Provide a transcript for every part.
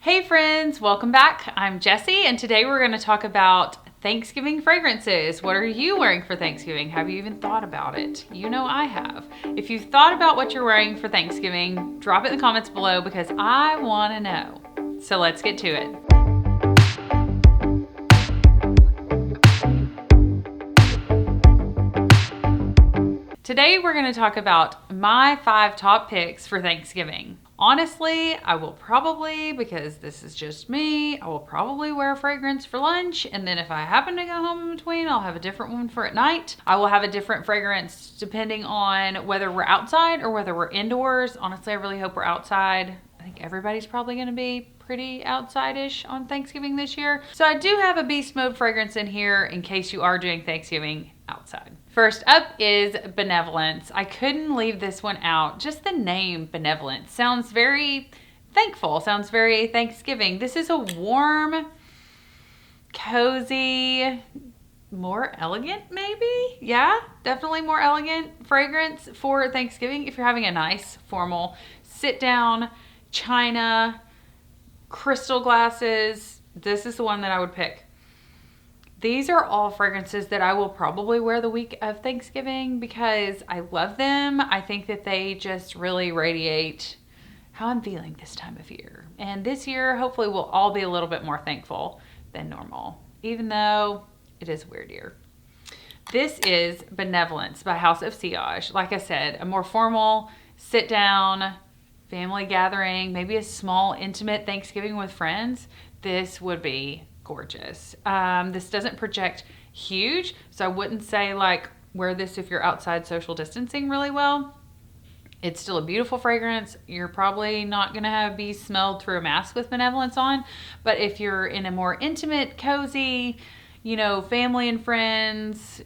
Hey friends, welcome back. I'm Jessi, and today we're going to talk about Thanksgiving fragrances. What are you wearing for Thanksgiving? Have you even thought about it? You know I have. If you've thought about what you're wearing for Thanksgiving, drop it in the comments below because I want to know. So let's get to it. Today we're going to talk about my 5 top picks for Thanksgiving. Honestly, I will probably, because this is just me, I will probably wear a fragrance for lunch, and then if I happen to go home in between, I'll have a different one for at night. I will have a different fragrance depending on whether we're outside or whether we're indoors. Honestly, I really hope we're outside. I think everybody's probably going to be pretty outside-ish on Thanksgiving this year. So I do have a beast mode fragrance in here in case you are doing Thanksgiving outside. First up is Benevolence. I couldn't leave this one out. Just the name Benevolence sounds very thankful, sounds very Thanksgiving. This is a warm, cozy, more elegant maybe? Yeah, definitely more elegant fragrance for Thanksgiving if you're having a nice, formal sit-down, china, crystal glasses. This is the one that I would pick. These are all fragrances that I will probably wear the week of Thanksgiving because I love them. I think that they just really radiate how I'm feeling this time of year. And this year, hopefully, we'll all be a little bit more thankful than normal, even though it is a weird year. This is Benevolence by House of Sillage. Like I said, a more formal sit-down family gathering, maybe a small, intimate Thanksgiving with friends. This would be gorgeous. This doesn't project huge, so I wouldn't say like wear this if you're outside social distancing really well. It's still a beautiful fragrance. You're probably not going to be smelled through a mask with Benevolence on, but if you're in a more intimate, cozy, family and friends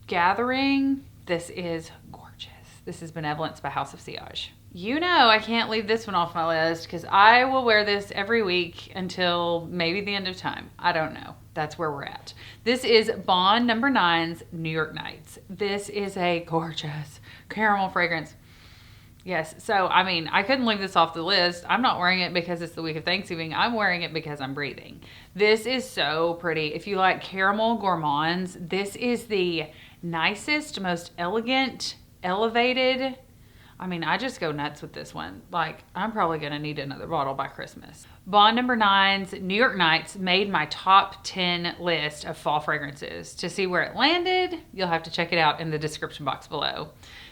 gathering, this is gorgeous. This is Benevolence by House of Sillage. I can't leave this one off my list because I will wear this every week until maybe the end of time. I don't know. That's where we're at. This is Bond No. 9's New York Nights. This is a gorgeous caramel fragrance. Yes, so I couldn't leave this off the list. I'm not wearing it because it's the week of Thanksgiving. I'm wearing it because I'm breathing. This is so pretty. If you like caramel gourmands, this is the nicest, most elegant, elevated. I just go nuts with this one. I'm probably going to need another bottle by Christmas. Bond No. 9's New York Nights made my top 10 list of fall fragrances. To see where it landed, you'll have to check it out in the description box below.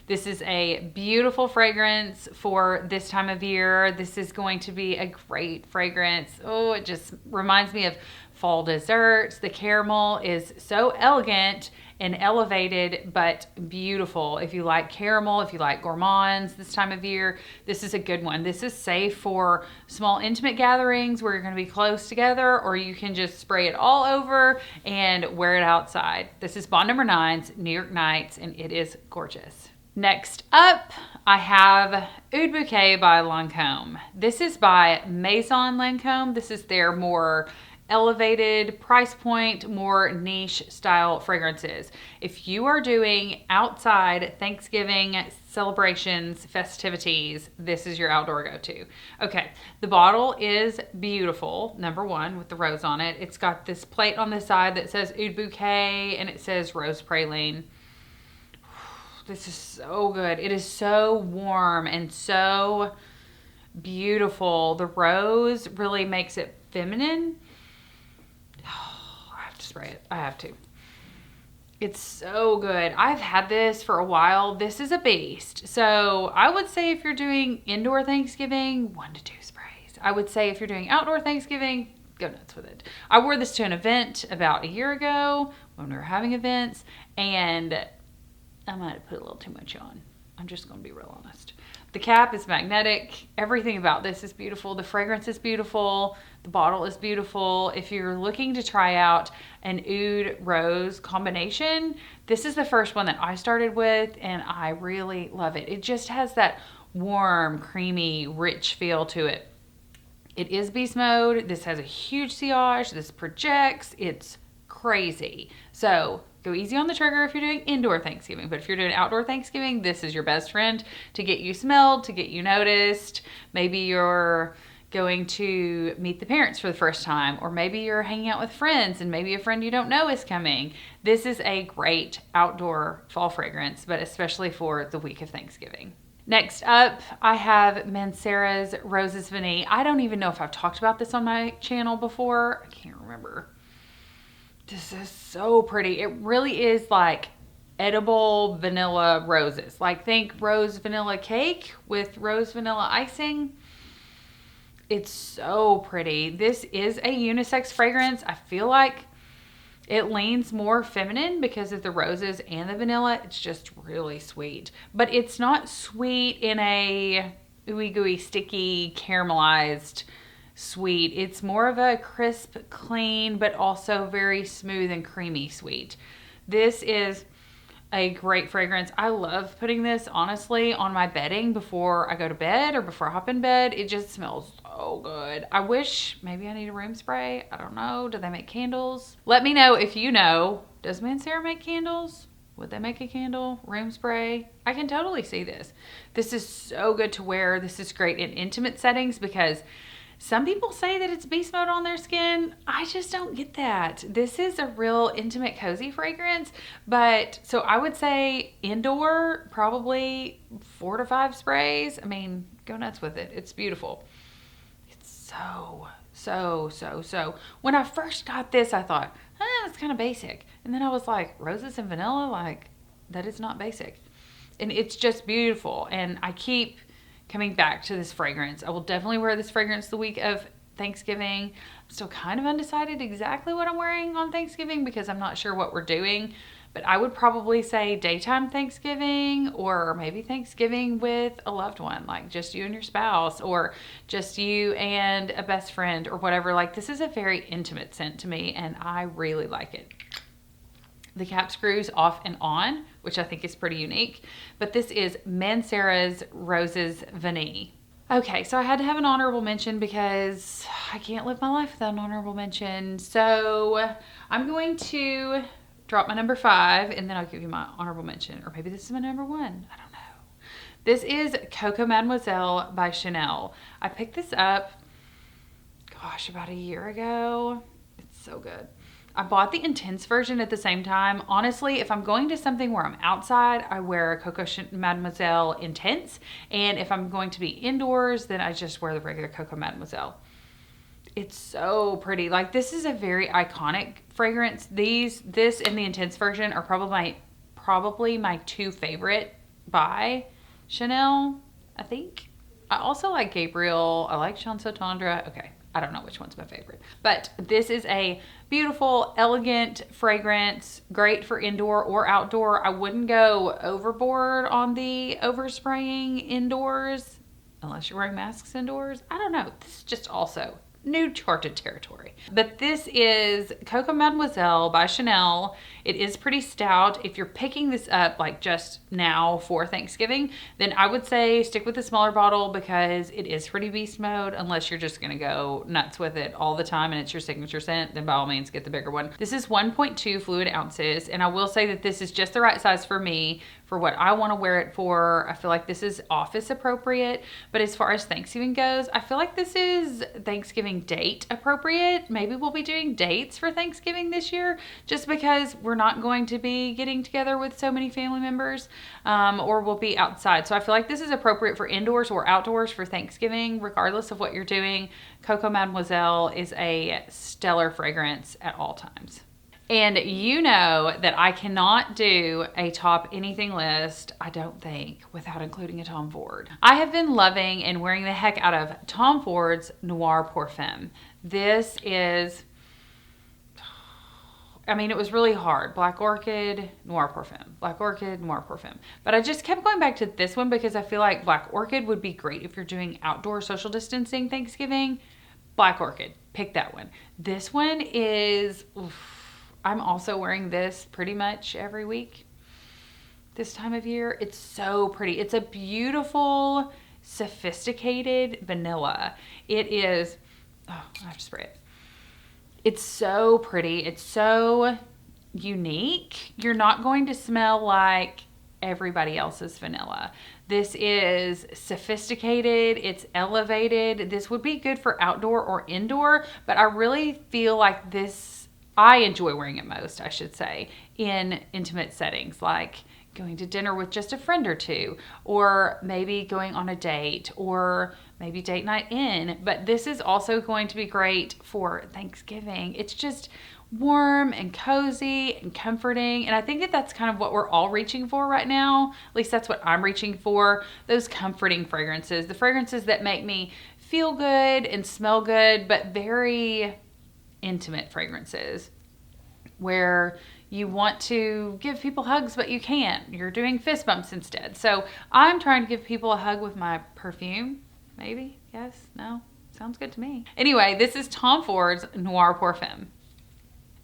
This is a beautiful fragrance for this time of year. This is going to be a great fragrance. Oh, it just reminds me of fall desserts. The caramel is so elegant and elevated, but beautiful. If you like caramel, if you like gourmands this time of year, this is a good one. This is safe for small intimate gatherings where you're going to be close together, or you can just spray it all over and wear it outside. This is Bond No. 9's New York Nights, and it is gorgeous. Next up, I have Oud Bouquet by Lancôme. This is by Maison Lancôme. This is their more elevated price point, more niche style fragrances. If you are doing outside Thanksgiving celebrations, festivities, this is your outdoor go-to. Okay, the bottle is beautiful, number one, with the rose on it. It's got this plate on the side that says Oud Bouquet and it says Rose Praline. This is so good. It is so warm and so beautiful. The rose really makes it feminine. I have to spray it. I have to. It's so good. I've had this for a while. This is a beast. So I would say if you're doing indoor Thanksgiving, 1 to 2 sprays. I would say if you're doing outdoor Thanksgiving, go nuts with it. I wore this to an event about a year ago when we were having events, and I might have put a little too much on. I'm just going to be real honest. The cap is magnetic. Everything about this is beautiful. The fragrance is beautiful. The bottle is beautiful. If you're looking to try out an oud rose combination, this is the first one that I started with, and I really love it. It just has that warm, creamy, rich feel to it. It is beast mode. This has a huge sillage. This projects. It's crazy. So go easy on the trigger if you're doing indoor Thanksgiving, but if you're doing outdoor Thanksgiving, this is your best friend to get you smelled, to get you noticed. Maybe you're going to meet the parents for the first time, or maybe you're hanging out with friends and maybe a friend you don't know is coming. This is a great outdoor fall fragrance, but especially for the week of Thanksgiving. Next up, I have Mancera's Roses Vanille. I don't even know if I've talked about this on my channel before. I can't remember. This is so pretty. It really is like edible vanilla roses. Like think rose vanilla cake with rose vanilla icing. It's so pretty. This is a unisex fragrance. I feel like it leans more feminine because of the roses and the vanilla. It's just really sweet. But it's not sweet in a ooey gooey, sticky, caramelized sweet. It's more of a crisp, clean, but also very smooth and creamy sweet. This is a great fragrance. I love putting this, honestly, on my bedding before I go to bed or before I hop in bed. It just smells so good. I wish maybe I need a room spray. I don't know. Do they make candles? Let me know if you know. Does Mancera make candles? Would they make a candle? Room spray? I can totally see this. This is so good to wear. This is great in intimate settings because some people say that it's beast mode on their skin. I just don't get that. This is a real intimate, cozy fragrance. But so I would say indoor, probably 4 to 5 sprays. I mean, go nuts with it. It's beautiful. It's so. When I first got this, I thought, it's kind of basic. And then I was like, roses and vanilla, like that is not basic. And it's just beautiful. And I keep coming back to this fragrance. I will definitely wear this fragrance the week of Thanksgiving. I'm still kind of undecided exactly what I'm wearing on Thanksgiving because I'm not sure what we're doing. But I would probably say daytime Thanksgiving, or maybe Thanksgiving with a loved one, like just you and your spouse, or just you and a best friend or whatever. Like this is a very intimate scent to me and I really like it. The cap screws off and on, which I think is pretty unique. But this is Mancera's Roses Vanille. Okay, so I had to have an honorable mention because I can't live my life without an honorable mention. So I'm going to drop my number 5 and then I'll give you my honorable mention. Or maybe this is my number 1. I don't know. This is Coco Mademoiselle by Chanel. I picked this up, gosh, about a year ago. It's so good. I bought the intense version at the same time. Honestly, if I'm going to something where I'm outside, I wear a Coco Mademoiselle Intense. And if I'm going to be indoors, then I just wear the regular Coco Mademoiselle. It's so pretty. Like this is a very iconic fragrance. This and the intense version are probably my 2 favorite by Chanel, I think. I also like Gabriel. I like Chanson Tendre. Okay. I don't know which one's my favorite, but this is a beautiful, elegant fragrance, great for indoor or outdoor. I wouldn't go overboard on the overspraying indoors unless you're wearing masks indoors. I don't know. This is just also new charted territory. But this is Coco Mademoiselle by Chanel. It is pretty stout. If you're picking this up like just now for Thanksgiving, then I would say stick with the smaller bottle because it is pretty beast mode. Unless you're just gonna go nuts with it all the time and it's your signature scent, then by all means get the bigger one. This is 1.2 fluid ounces, and I will say that this is just the right size for me for what I want to wear it for. I feel like this is office appropriate, but as far as Thanksgiving goes, I feel like this is Thanksgiving date appropriate. Maybe we'll be doing dates for Thanksgiving this year just because we're not going to be getting together with so many family members, or we'll be outside. So I feel like this is appropriate for indoors or outdoors for Thanksgiving, regardless of what you're doing. Coco Mademoiselle is a stellar fragrance at all times. And you know that I cannot do a top anything list, I don't think, without including a Tom Ford. I have been loving and wearing the heck out of Tom Ford's Noir Femme. This is, I mean, it was really hard. Black Orchid, Noir Femme. Black Orchid, Noir Femme. But I just kept going back to this one because I feel like Black Orchid would be great if you're doing outdoor social distancing Thanksgiving. Black Orchid, pick that one. This one is, I'm also wearing this pretty much every week this time of year. It's so pretty. It's a beautiful, sophisticated vanilla. It is, oh, I have to spray it. It's so pretty. It's so unique. You're not going to smell like everybody else's vanilla. This is sophisticated, it's elevated. This would be good for outdoor or indoor, but I really feel like this, I enjoy wearing it most, I should say, in intimate settings, like going to dinner with just a friend or two, or maybe going on a date, or maybe date night in. But this is also going to be great for Thanksgiving. It's just warm and cozy and comforting. And I think that that's kind of what we're all reaching for right now. At least that's what I'm reaching for. Those comforting fragrances, the fragrances that make me feel good and smell good, but very intimate fragrances where you want to give people hugs, but you can't. You're doing fist bumps instead. So I'm trying to give people a hug with my perfume. Maybe? Yes? No? Sounds good to me. Anyway, this is Tom Ford's Noir Femme.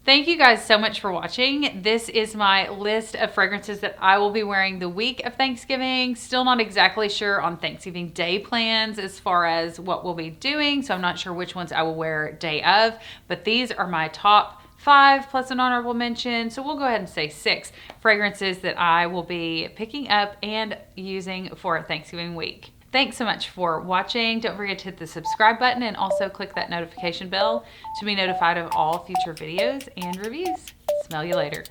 Thank you guys so much for watching. This is my list of fragrances that I will be wearing the week of Thanksgiving. Still not exactly sure on Thanksgiving Day plans as far as what we'll be doing, so I'm not sure which ones I will wear day of, but these are my top 5 plus an honorable mention. So we'll go ahead and say 6 fragrances that I will be picking up and using for Thanksgiving week. Thanks so much for watching. Don't forget to hit the subscribe button and also click that notification bell to be notified of all future videos and reviews. Smell you later.